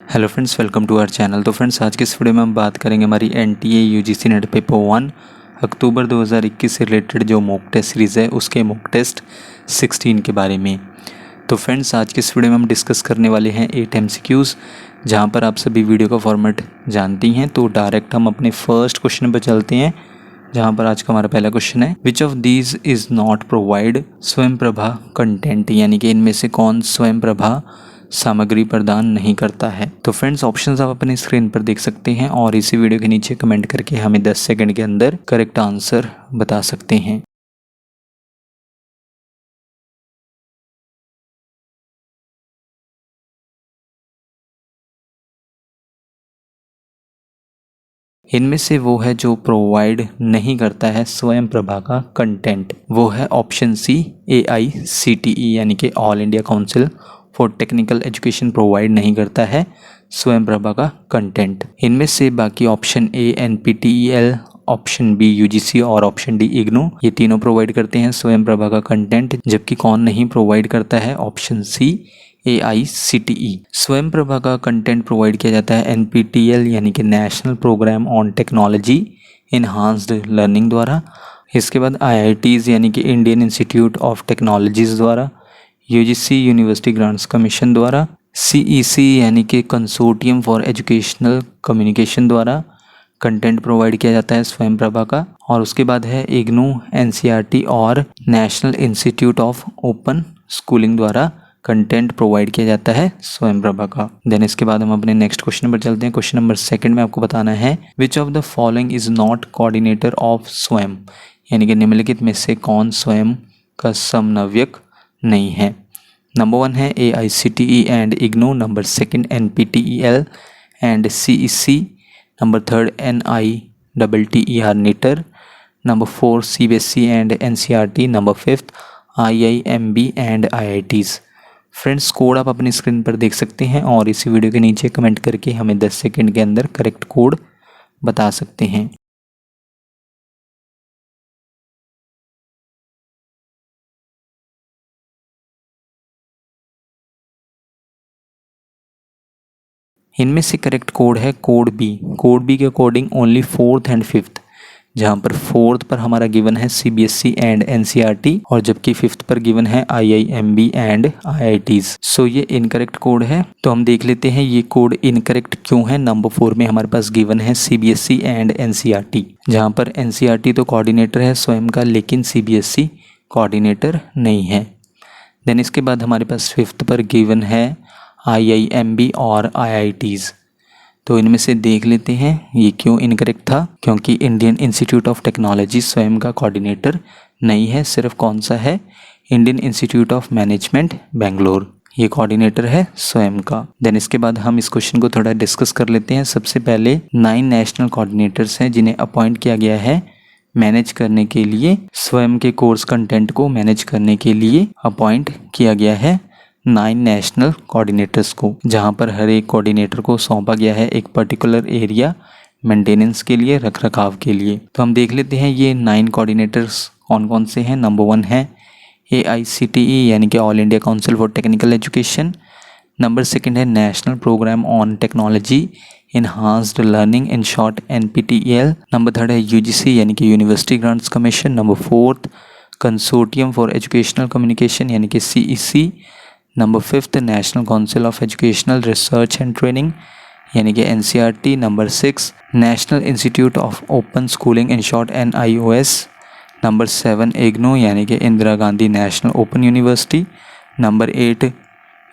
Hello friends, welcome to our channel. तो friends, आज के इस वीडियो में हम बात करेंगे हमारी NTA UGC NET paper 1 October 2021 से रिलेटेड जो मॉक टेस्ट सीरीज़ है उसके मॉक टेस्ट 16 के बारे में। तो फ्रेंड्स, आज के इस वीडियो में हम डिस्कस करने वाले हैं 8 MCQs, जहां पर आप सभी वीडियो का फॉर्मेट जानती हैं। तो डायरेक्ट हम अपने फर्स्ट क्वेश्चन पर चलते हैं, जहां पर आज का हमारा पहला क्वेश्चन है, which of these is not provide स्वयं प्रभा कंटेंट, यानी कि इनमें से कौन स्वयं प्रभा सामग्री प्रदान नहीं करता है। तो फ्रेंड्स, ऑप्शंस आप अपनी स्क्रीन पर देख सकते हैं और इसी वीडियो के नीचे कमेंट करके हमें 10 सेकंड के अंदर करेक्ट आंसर बता सकते हैं। इनमें से वो है जो प्रोवाइड नहीं करता है स्वयं प्रभा का कंटेंट, वो है ऑप्शन सी AICTE, यानी कि all India council for technical education provide नहीं करता है स्वयं प्रभा का कंटेंट। इनमें से बाकी option A NPTEL, option B UGC और ऑप्शन D IGNOU, ये तीनों प्रोवाइड करते हैं स्वयं प्रभा का कंटेंट, जबकि कौन नहीं प्रोवाइड करता है, ऑप्शन C AICTE। स्वयं प्रभा का कंटेंट प्रोवाइड किया जाता है NPTEL, यानी कि national programme on technology enhanced learning द्वारा। इसके बाद IITs, यानी कि इंडियन इंस्टीट्यूट ऑफ टेक्नोलॉजीज़ द्वारा। UGC यूनिवर्सिटी ग्रांट्स कमीशन द्वारा। CEC, यानी कि कंसोर्टियम फॉर एजुकेशनल कम्युनिकेशन द्वारा कंटेंट प्रोवाइड किया जाता है स्वयं प्रभा का। और उसके बाद है IGNOU NCERT और national institute of open schooling द्वारा कंटेंट प्रोवाइड किया जाता है स्वयं प्रभा का। देन इसके बाद हम अपने नेक्स्ट क्वेश्चन पर चलते हैं। क्वेश्चन नंबर 2 में आपको बताना है, which of the following is not coordinator of स्वयं, यानी कि निम्नलिखित में से कौन स्वयं का समन्वयक नहीं है। नंबर 1 है AICTE and IGNOU, number 2 NPTEL and CEC, number 3 NITTER NITER, number 4 CBSE and NCERT, number 5 IIMB and IITs। Friends, code आप अपनी स्क्रीन पर देख सकते हैं और इसी वीडियो के नीचे कमेंट करके हमें 10 सेकंड के अंदर करेक्ट कोड बता सकते हैं। इनमें से करेक्ट कोड है कोड बी। कोड बी के according only 4th and 5th, जहाँ पर 4th पर हमारा गिवन है CBSE एंड NCERT और जबकि 5th पर गिवन है IIMB एंड IITs। सो ये इनकरेक्ट कोड है। तो हम देख लेते हैं ये कोड इनकरेक्ट क्यों है। नंबर 4 में हमारे पास गिवन है CBSE एंड NCERT, जहाँ पर NCERT तो कोऑर्डिनेटर है स्वयं का, लेकिन CBSE कोऑर्डिनेटर नहीं है। देन इसके बाद हमारे पास 5th पर गिवन है IIMB और IITs। तो इनमें से देख लेते हैं ये क्यों इनकरेक्ट था, क्योंकि इंडियन इंस्टीट्यूट ऑफ टेक्नोलॉजी स्वयं का कोऑर्डिनेटर नहीं है। सिर्फ कौन सा है, Indian Institute of management Bangalore, ये कोऑर्डिनेटर है स्वयं का। देन इसके बाद हम इस क्वेश्चन को थोड़ा डिस्कस कर लेते हैं। सबसे पहले 9 नेशनल कोऑर्डिनेटर्स हैं जिन्हें अपॉइंट किया गया है मैनेज करने के लिए, स्वयं के कोर्स कंटेंट को मैनेज करने के लिए अपॉइंट किया गया है 9 नेशनल कोऑर्डिनेटर्स को, जहां पर हर एक कोऑर्डिनेटर को सौंपा गया है एक पर्टिकुलर एरिया मेंटेनेंस के लिए, रख रखाव के लिए। तो हम देख लेते हैं ये 9 कोऑर्डिनेटर्स कौन कौन से हैं। नंबर 1 है AICTE, यानी कि all India council for technical education. Number 2 है national programme on technology enhanced learning, in short NPTEL। Number 3 है UGC, यानी कि university grants commission. Number 4 consortium for educational communication, यानी कि CEC। Number 5 national council of educational research and training, यानी कि NCERT। Number 6 national institute of open schooling, in short NIOS। Number 7 IGNOU, यानी कि Indira Gandhi national open university. Number 8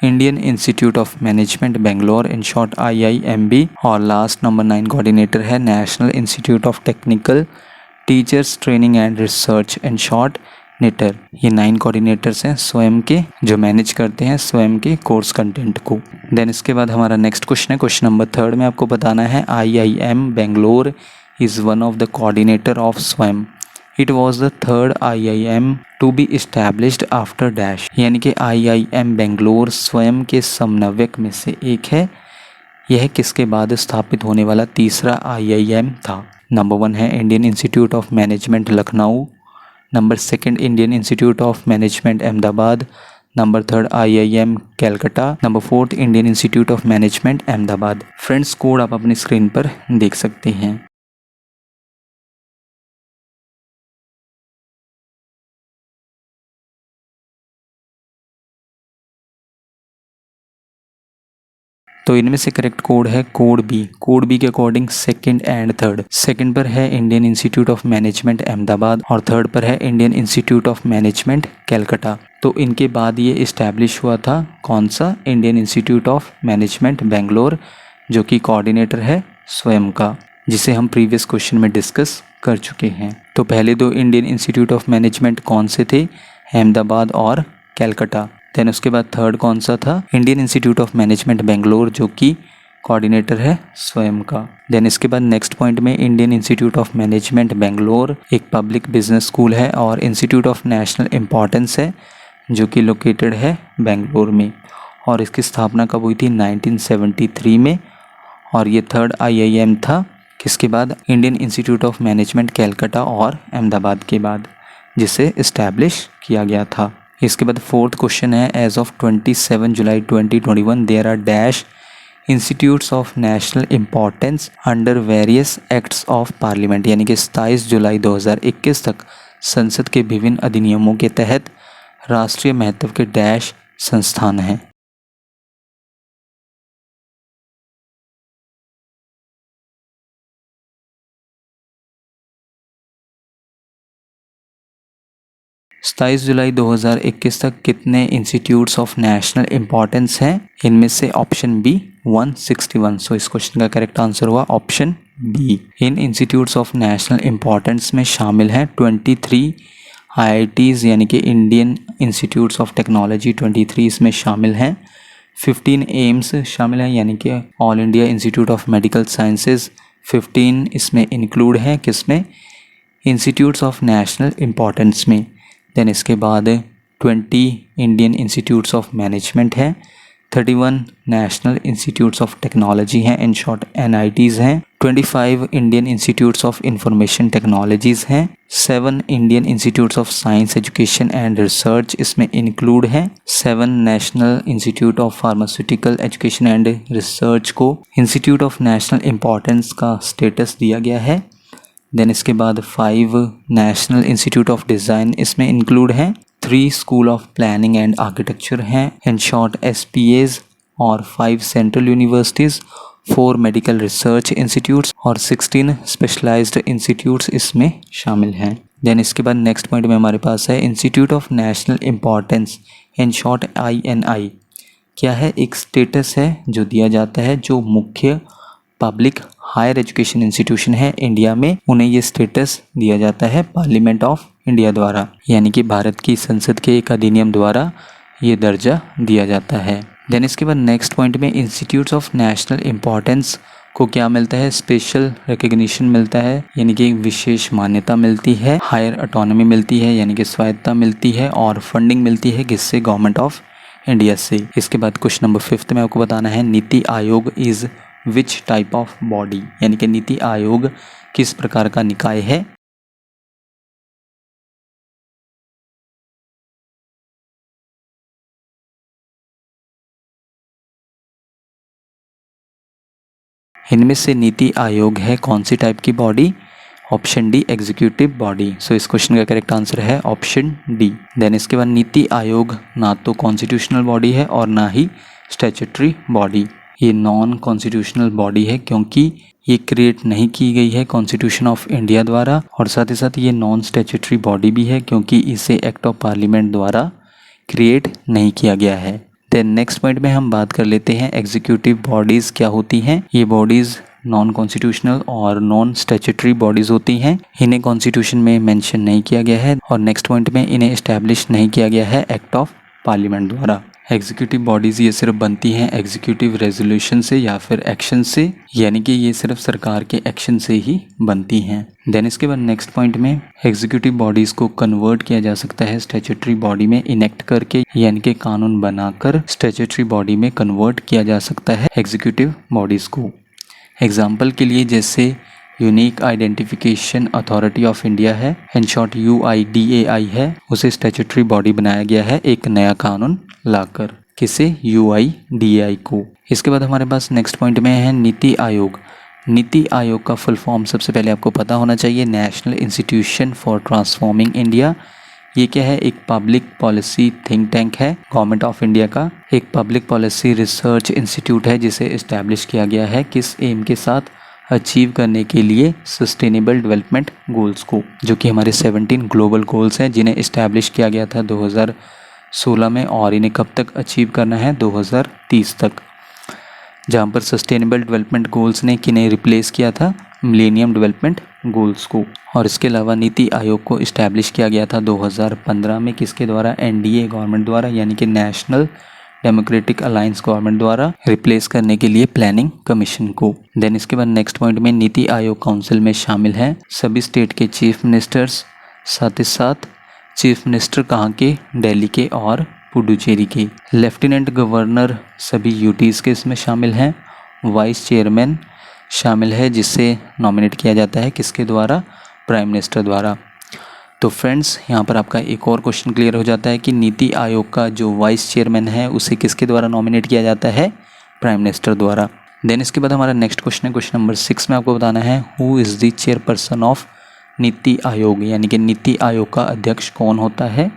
Indian Institute of management Bangalore, in short IIMB। और last number 9 coordinator है national institute of technical teachers training and research, in short NITER। ये 9 coordinators हैं स्वयं के, जो manage करते हैं स्वयं के कोर्स कंटेंट को। देन इसके बाद हमारा नेक्स्ट क्वेश्चन है, क्वेश्चन नंबर 3 में आपको बताना है, IIM Bangalore is one of the coordinator of Swayam. It was the 3rd IIM to be established after dash, यानी कि IIM बेंगलोर स्वयं के समन्वयक में से एक है। यह किसके बाद स्थापित होने वाला तीसरा IIM था। नंबर 1 है Indian Institute of management Lucknow. Number 2 Indian Institute of management Ahmedabad. Number 3 IIM Calcutta, number 4 Indian Institute of management Ahmedabad. Friends code आप अपनी स्क्रीन पर देख सकते हैं। तो इनमें से करेक्ट कोड है कोड बी। कोड बी के according second and third, second पर है Indian Institute of management Ahmedabad और थर्ड पर है Indian Institute of management Calcutta. तो इनके बाद ये इस्टेब्लिश हुआ था कौन सा, Indian Institute of management Bangalore, जो कि कोऑर्डिनेटर है स्वयं का, जिसे हम प्रीवियस क्वेश्चन में डिस्कस कर चुके हैं। तो पहले दो इंडियन इंस्टीट्यूट ऑफ मैनेजमेंट कौन से थे, अहमदाबाद और कैलकाटा। देन उसके बाद थर्ड कौन सा था, Indian Institute of management Bangalore, जो कि कोऑर्डिनेटर है स्वयं का। देन इसके बाद नेक्स्ट पॉइंट में Indian Institute of management Bangalore एक पब्लिक बिजनेस स्कूल है और इंस्टीट्यूट ऑफ नेशनल इम्पॉर्टेंस है, जो कि लोकेटेड है बेंगलोर में, और इसकी स्थापना कब हुई थी, 1973 में। और ये थर्ड IIM था किसके बाद, Indian Institute of management Calcutta और अहमदाबाद के बाद, जिसे इस्टेब्लिश किया गया था। इसके बाद फोर्थ क्वेश्चन है, as of 27 July 2021 there are dash institutes of national importance under various acts of parliament, यानी कि 27 जुलाई 2021 तक संसद के विभिन्न अधिनियमों के तहत राष्ट्रीय महत्व के डैश संस्थान हैं। सताईस जुलाई 2021 तक कितने इंस्टीट्यूट्स ऑफ नेशनल इम्पॉर्टेंस हैं, इनमें से ऑप्शन बी 161। सो इस क्वेश्चन का करेक्ट आंसर हुआ ऑप्शन बी। इन इंस्टीट्यूट्स ऑफ नेशनल इम्पॉर्टेंस में शामिल हैं 23 IITs, यानी कि इंडियन इंस्टीट्यूट्स ऑफ टेक्नोलॉजी 23 इसमें शामिल हैं। 15 एम्स शामिल हैं, यानी कि all India institute of medical sciences 15 इसमें इंक्लूड हैं, किसमें, इंस्टीट्यूट्स ऑफ नेशनल इम्पॉर्टेंस में। देन इसके बाद 20 इंडियन इंस्टीट्यूट्स ऑफ मैनेजमेंट हैं, 31 नेशनल इंस्टीट्यूट्स ऑफ टेक्नोलॉजी हैं, इन शॉर्ट NITs हैं, 25 Indian institutes of information technologies हैं, 7 Indian institutes of science education and research इसमें इंक्लूड हैं, 7 national institute of pharmaceutical education and research को institute of national importance का status दिया गया है। देन इसके बाद 5 नेशनल इंस्टीट्यूट ऑफ डिज़ाइन इसमें इंक्लूड हैं, 3 school of planning and architecture हैं, इन शॉर्ट SPAs, और 5 central universities, 4 medical research institutes और 16 स्पेशलाइज्ड इंस्टीट्यूट्स इसमें शामिल हैं। देन इसके बाद नेक्स्ट पॉइंट में हमारे पास है institute of national importance, in short INI क्या है, एक स्टेटस है जो दिया जाता है जो मुख्य पब्लिक हायर एजुकेशन इंस्टीट्यूशन है इंडिया में, उन्हें ये स्टेटस दिया जाता है पार्लियामेंट ऑफ इंडिया द्वारा, यानी कि भारत की संसद के एक अधिनियम द्वारा ये दर्जा दिया जाता है। देन इसके बाद नेक्स्ट पॉइंट में इंस्टीट्यूट्स ऑफ नेशनल इम्पॉर्टेंस को क्या मिलता है, स्पेशल रिकग्निशन मिलता है, यानी कि एक विशेष मान्यता मिलती है, हायर ऑटोनॉमी मिलती है, यानी कि स्वायत्ता मिलती है, और फंडिंग मिलती है किससे, गवर्नमेंट ऑफ इंडिया से। इसके बाद क्वेश्चन नंबर 5 में आपको बताना है NITI Aayog is which type of body, यानी कि नीति आयोग किस प्रकार का निकाय है। इनमें से नीति आयोग है कौन सी टाइप की body, option D executive body. So इस क्वेश्चन का करेक्ट आंसर है ऑप्शन डी। देन इसके बाद नीति आयोग ना तो कॉन्स्टिट्यूशनल बॉडी है और ना ही स्टैट्यूटरी बॉडी, ये नॉन कॉन्स्टिट्यूशनल बॉडी है क्योंकि ये क्रिएट नहीं की गई है कॉन्स्टिट्यूशन ऑफ इंडिया द्वारा, और साथ ही साथ ये नॉन स्टैट्यूटरी बॉडी भी है क्योंकि इसे एक्ट ऑफ पार्लियामेंट द्वारा क्रिएट नहीं किया गया है। देन नेक्स्ट पॉइंट में हम बात कर लेते हैं एग्जीक्यूटिव बॉडीज़ क्या होती हैं। ये बॉडीज़ नॉन कॉन्स्टिट्यूशनल और नॉन स्टैट्यूटरी बॉडीज़ होती हैं, इन्हें कॉन्स्टिट्यूशन में मेंशन नहीं किया गया है, और नेक्स्ट पॉइंट में इन्हें इस्टेब्लिश नहीं किया गया है एक्ट ऑफ पार्लियामेंट द्वारा। एग्जीक्यूटिव बॉडीज़ ये सिर्फ बनती हैं एग्जीक्यूटिव रेजोल्यूशन से या फिर एक्शन से, यानी कि ये सिर्फ सरकार के एक्शन से ही बनती हैं। देन इसके बाद नेक्स्ट पॉइंट में एग्जीक्यूटिव बॉडीज़ को कन्वर्ट किया जा सकता है स्टैट्यूटरी बॉडी में इनेक्ट करके, यानी कि कानून बनाकर स्टैट्यूटरी बॉडी में कन्वर्ट किया जा सकता है एग्जीक्यूटिव बॉडीज़ को। एग्जाम्पल के लिए जैसे unique identification authority of India है, इन शॉर्ट UIDAI है, उसे स्टैट्यूटरी बॉडी बनाया गया है एक नया कानून लाकर। किसे? UIDAI को। इसके बाद हमारे पास नेक्स्ट पॉइंट में है नीति आयोग। नीति आयोग का फुल फॉर्म सबसे पहले आपको पता होना चाहिए, national institution for transforming India. ये क्या है? एक पब्लिक पॉलिसी थिंक टैंक है गवर्नमेंट ऑफ इंडिया का, एक पब्लिक पॉलिसी रिसर्च इंस्टीट्यूट है जिसे इस्टेब्लिश किया गया है किस एम के साथ? अचीव करने के लिए सस्टेनेबल डेवलपमेंट गोल्स को, जो कि हमारे 17 ग्लोबल गोल्स हैं जिन्हें इस्टेब्लिश किया गया था 2016 में, और इन्हें कब तक अचीव करना है? 2030 तक। जहाँ पर सस्टेनेबल डेवलपमेंट गोल्स ने किन्हें रिप्लेस किया था? मिलेनियम डेवलपमेंट गोल्स को। और इसके अलावा नीति आयोग को इस्टेब्लिश किया गया था 2015 में किसके द्वारा? NDA गवर्नमेंट द्वारा, यानी कि नेशनल डेमोक्रेटिक अलायंस गवर्नमेंट द्वारा, रिप्लेस करने के लिए प्लानिंग कमीशन को। देन इसके बाद नेक्स्ट पॉइंट में नीति आयोग काउंसिल में शामिल हैं सभी स्टेट के चीफ मिनिस्टर्स, साथ ही साथ चीफ मिनिस्टर कहाँ के? दिल्ली के और पुडुचेरी के। लेफ्टिनेंट गवर्नर सभी यूटीज़ के इसमें शामिल हैं। वाइस चेयरमैन शामिल है जिसे नॉमिनेट किया जाता है किसके द्वारा? प्राइम मिनिस्टर द्वारा। तो फ्रेंड्स, यहाँ पर आपका एक और क्वेश्चन क्लियर हो जाता है कि नीति आयोग का जो वाइस चेयरमैन है उसे किसके द्वारा नॉमिनेट किया जाता है? प्राइम मिनिस्टर द्वारा। देन इसके बाद हमारा नेक्स्ट क्वेश्चन है, क्वेश्चन नंबर 6 में आपको बताना है who is the chairperson of NITI Aayog, यानी कि नीति आयोग का अध्यक्ष कौन होता है?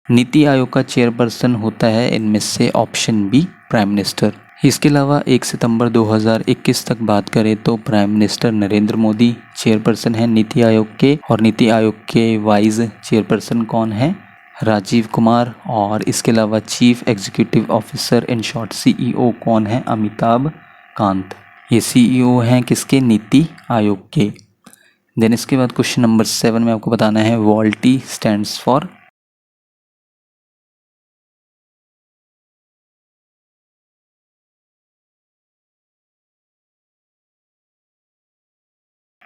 नीति आयोग का चेयरपर्सन होता है इनमें से ऑप्शन बी, प्राइम मिनिस्टर। इसके अलावा 1 सितंबर 2021 तक बात करें तो prime minister Narendra Modi chairperson है नीति आयोग के, और नीति आयोग के वाइस चेयरपर्सन कौन है? राजीव कुमार। और इसके अलावा chief executive officer in short CEO कौन है? अमिताभ कांत। ये CEO हैं किसके? नीति आयोग के। देन इसके बाद क्वेश्चन नंबर 7 में आपको बताना है VoLTE stands for.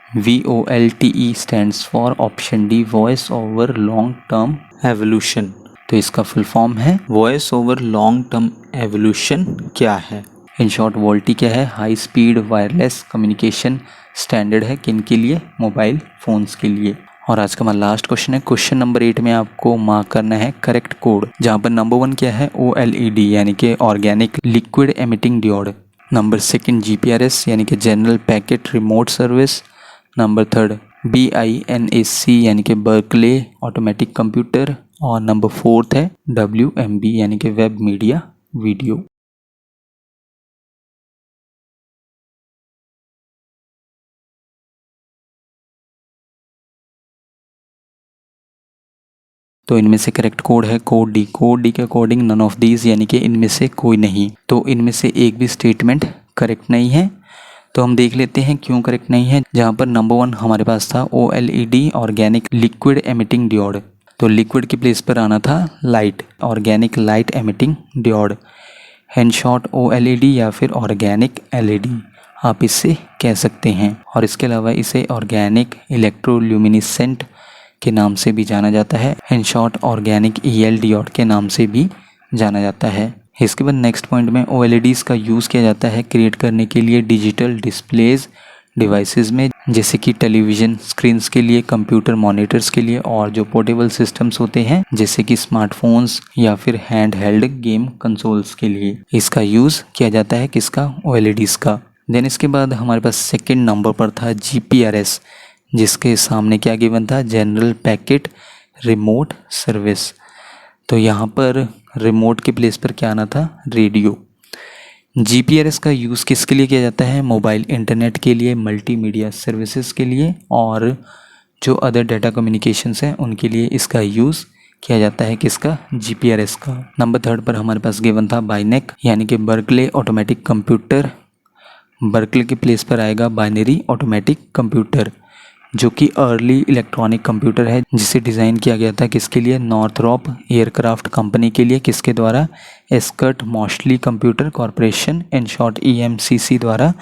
VOLTE stands for option D, voice over long term evolution. तो इसका फुल फॉर्म है voice over long term evolution क्या है? इन शॉर्ट वोल्टी क्या है? High speed wireless communication standard है किन के लिए? मोबाइल फ़ोन्स के लिए। और आज का हमारा लास्ट क्वेश्चन है, क्वेश्चन नंबर 8 में आपको मार्क करना है करेक्ट कोड, जहाँ पर नंबर 1 क्या है? OLED यानी कि organic liquid emitting diode. Number 2 GPRS यानी कि general packet remote service. Number 3 BINAC यानी कि बर्कले ऑटोमेटिक कंप्यूटर। और नंबर 4 है WMV यानी कि वेब मीडिया वीडियो। तो इनमें से करेक्ट कोड है कोड डी। कोड डी के अकॉर्डिंग नन ऑफ दीज यानी कि इनमें से कोई नहीं। तो इनमें से एक भी स्टेटमेंट करेक्ट नहीं है। तो हम देख लेते हैं क्यों करेक्ट नहीं है। जहाँ पर नंबर 1 हमारे पास था OLED organic liquid emitting diode, तो लिक्विड की प्लेस पर आना था light, organic light emitting diode. In short OLED या फिर ऑर्गेनिक LED आप इससे कह सकते हैं। और इसके अलावा इसे ऑर्गेनिक इलेक्ट्रोल्यूमिनेसेंट के नाम से भी जाना जाता है। In short organic EL diode के नाम से भी जाना जाता है। इसके बाद नेक्स्ट पॉइंट में OLEDs का यूज़ किया जाता है क्रिएट करने के लिए डिजिटल डिस्प्लेज डिवाइसेस में, जैसे कि टेलीविज़न स्क्रीन्स के लिए, कंप्यूटर मॉनिटर्स के लिए, और जो पोर्टेबल सिस्टम्स होते हैं जैसे कि स्मार्टफोन्स या फिर हैंड हेल्ड गेम कंसोल्स के लिए इसका यूज़ किया जाता है। किसका? OLEDs का। देन इसके बाद हमारे पास सेकेंड नंबर पर था GPRS, जिसके सामने क्या गिवन था? General packet remote service. तो यहाँ पर रिमोट के प्लेस पर क्या आना था? रेडियो। GPRS का यूज़ किसके लिए किया जाता है? मोबाइल इंटरनेट के लिए, मल्टीमीडिया सर्विसेज के लिए, और जो अदर डाटा कम्युनिकेशंस हैं उनके लिए इसका यूज़ किया जाता है। किसका? GPRS का। नंबर 3 पर हमारे पास गिवन था बाइनेक यानी कि बर्कले ऑटोमेटिक कंप्यूटर। बर्कले के प्लेस पर आएगा बाइनरी ऑटोमेटिक कंप्यूटर, जो कि अर्ली इलेक्ट्रॉनिक कंप्यूटर है जिसे डिज़ाइन किया गया था किसके लिए? नॉर्थरॉप एयरक्राफ्ट कंपनी के लिए। किसके द्वारा? Eckert Mauchly computer corporation in short EMCC द्वारा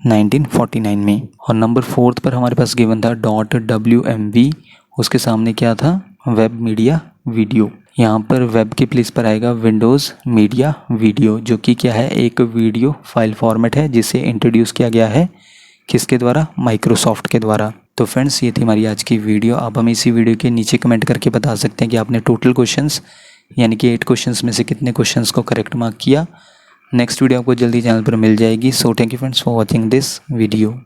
1949 में। और नंबर 4 पर हमारे पास गिवन था .WMV, उसके सामने क्या था? Web media video. यहाँ पर वेब के प्लेस पर आएगा विंडोज़ मीडिया वीडियो, जो कि क्या है, एक वीडियो फाइल फॉर्मेट है जिसे इंट्रोड्यूस किया गया है किसके द्वारा, माइक्रोसॉफ्ट के द्वारा। तो फ्रेंड्स ये थी हमारी आज की वीडियो। आप हमें इसी वीडियो के नीचे कमेंट करके बता सकते हैं कि आपने टोटल क्वेश्चंस यानी कि 8 क्वेश्चंस में से कितने क्वेश्चंस को करेक्ट मार्क किया। नेक्स्ट वीडियो आपको जल्दी चैनल पर मिल जाएगी। So thank you friends for watching this video.